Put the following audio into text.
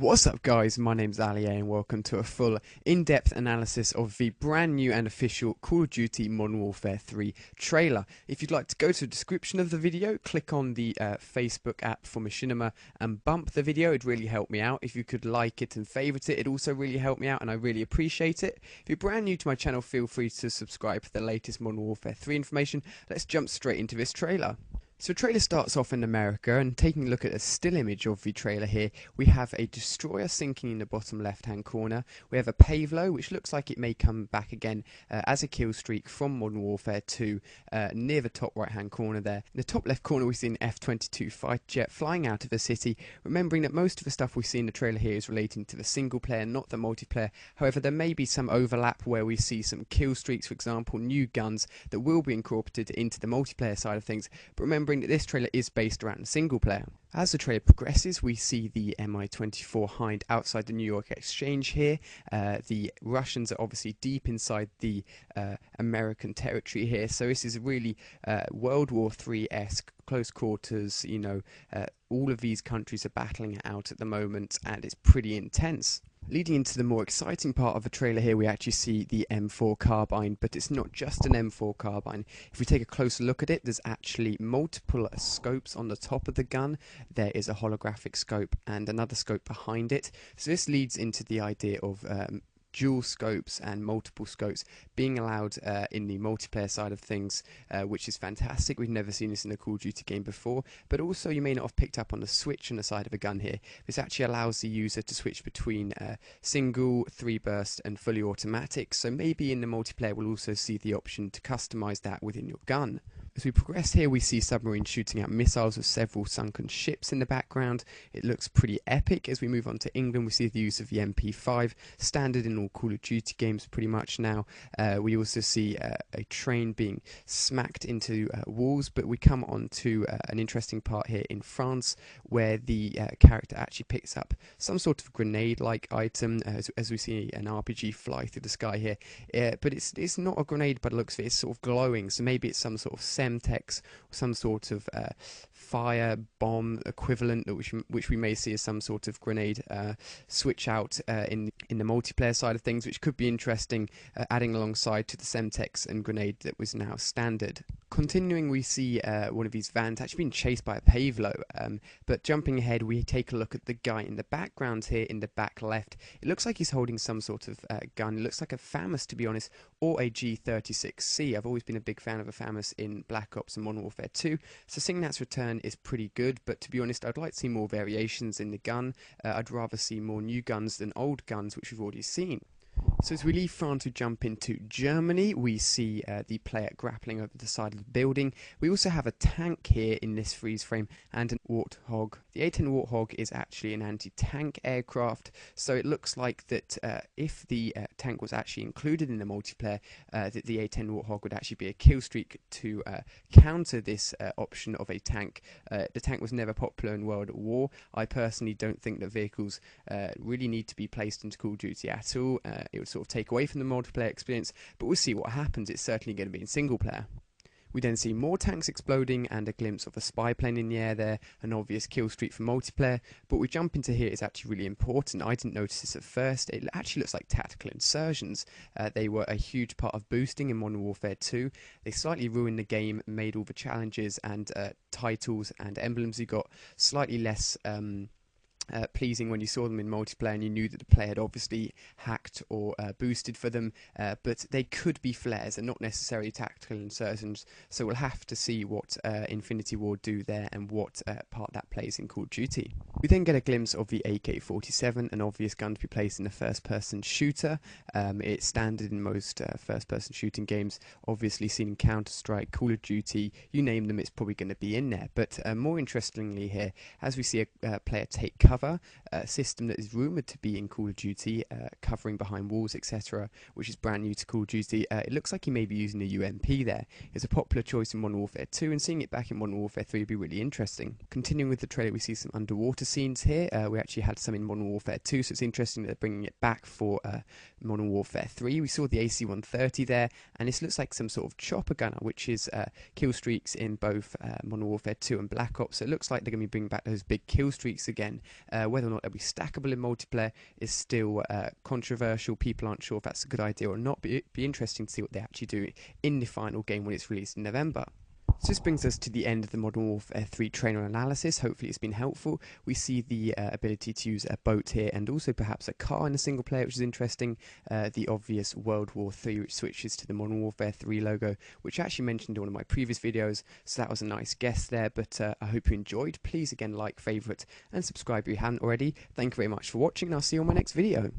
What's up guys, my name's Ali and welcome to a full in-depth analysis of the brand new and official Call of Duty Modern Warfare 3 trailer. If you'd like to go to the description of the video, click on the Facebook app for Machinima and bump the video. It'd really help me out. If you could like it and favourite it, it'd also really help me out and I really appreciate it. If you're brand new to my channel, feel free to subscribe for the latest Modern Warfare 3 information. Let's jump straight into this trailer. So the trailer starts off in America, and taking a look at a still image of the trailer here, we have a destroyer sinking in the bottom left hand corner. We have a Pavlo, which looks like it may come back again as a kill streak from Modern Warfare 2 near the top right hand corner there. In the top left corner we see an F-22 fighter jet flying out of the city, remembering that most of the stuff we see in the trailer here is relating to the single player, not the multiplayer. However, there may be some overlap where we see some kill streaks, for example, new guns that will be incorporated into the multiplayer side of things, but remembering that this trailer is based around the single player. As the trailer progresses, we see the MI-24 Hind outside the New York Exchange here. The Russians are obviously deep inside the American territory here, so this is really World War III-esque, close quarters, you know, all of these countries are battling it out at the moment and it's pretty intense. Leading into the more exciting part of the trailer here, we actually see the M4 carbine, but it's not just an M4 carbine. If we take a closer look at it, there's actually multiple scopes on the top of the gun. There is a holographic scope and another scope behind it. So this leads into the idea of dual scopes and multiple scopes being allowed in the multiplayer side of things, which is fantastic. We've never seen this in a Call of Duty game before, but also you may not have picked up on the switch on the side of a gun here. This actually allows the user to switch between single, 3-burst and fully automatic, so maybe in the multiplayer we'll also see the option to customize that within your gun. As we progress here, we see submarines shooting out missiles with several sunken ships in the background. It looks pretty epic. As we move on to England, we see the use of the MP5, standard in all Call of Duty games pretty much now. We also see a train being smacked into walls, but we come on to an interesting part here in France, where the character actually picks up some sort of grenade-like item, as we see an RPG fly through the sky here. But it's not a grenade by the looks of it. It's sort of glowing, so maybe it's some sort of Semtex, or some sort of fire bomb equivalent, which we may see as some sort of grenade switch out in the multiplayer side of things, which could be interesting, adding alongside to the Semtex and grenade that was now standard. Continuing, we see one of these vans actually being chased by a Pavlo, but jumping ahead, we take a look at the guy in the background here in the back left. It looks like he's holding some sort of gun. It looks like a FAMAS, to be honest, or a G36C. I've always been a big fan of a FAMAS in Black Ops and Modern Warfare 2, so seeing that's return is pretty good, but to be honest, I'd like to see more variations in the gun. I'd rather see more new guns than old guns, which we've already seen. So as we leave France, we jump into Germany. We see the player grappling over the side of the building. We also have a tank here in this freeze frame and an Warthog. The A-10 Warthog is actually an anti-tank aircraft, so it looks like that if the tank was actually included in the multiplayer, that the A-10 Warthog would actually be a kill streak to counter this option of a tank. The tank was never popular in World War. I personally don't think that vehicles really need to be placed into Call of Duty at all. It would sort of take away from the multiplayer experience, but we'll see what happens. It's certainly going to be in single player. We then see more tanks exploding and a glimpse of a spy plane in the air there, an obvious kill streak for multiplayer, but we jump into here is actually really important. I didn't notice this at first. It actually looks like tactical insertions. They were a huge part of boosting in Modern Warfare 2. They slightly ruined the game, made all the challenges and titles and emblems you got slightly less pleasing when you saw them in multiplayer and you knew that the player had obviously hacked or boosted for them, but they could be flares and not necessarily tactical insertions, so we'll have to see what Infinity Ward do there and what part that plays in Call of Duty. We then get a glimpse of the AK-47, an obvious gun to be placed in a first-person shooter. It's standard in most first-person shooting games, obviously seen in Counter-Strike, Call of Duty, you name them, it's probably going to be in there. But more interestingly here, as we see a player take cover, a system that is rumoured to be in Call of Duty, covering behind walls, etc., which is brand new to Call of Duty. It looks like he may be using a UMP there. It's a popular choice in Modern Warfare 2, and seeing it back in Modern Warfare 3 would be really interesting. Continuing with the trailer, we see some underwater scenes here. We actually had some in Modern Warfare 2, so it's interesting that they're bringing it back for Modern Warfare 3. We saw the AC-130 there, and this looks like some sort of chopper gunner, which is kill streaks in both Modern Warfare 2 and Black Ops, so it looks like they're going to be bringing back those big kill streaks again. Whether or not they'll be stackable in multiplayer is still controversial. People aren't sure if that's a good idea or not, but it'd be interesting to see what they actually do in the final game when it's released in November. So this brings us to the end of the Modern Warfare 3 trailer analysis. Hopefully it's been helpful. We see the ability to use a boat here and also perhaps a car in a single player, which is interesting. The obvious World War 3 which switches to the Modern Warfare 3 logo, which I actually mentioned in one of my previous videos, so that was a nice guess there, but I hope you enjoyed. Please again like, favourite and subscribe if you haven't already. Thank you very much for watching and I'll see you on my next video.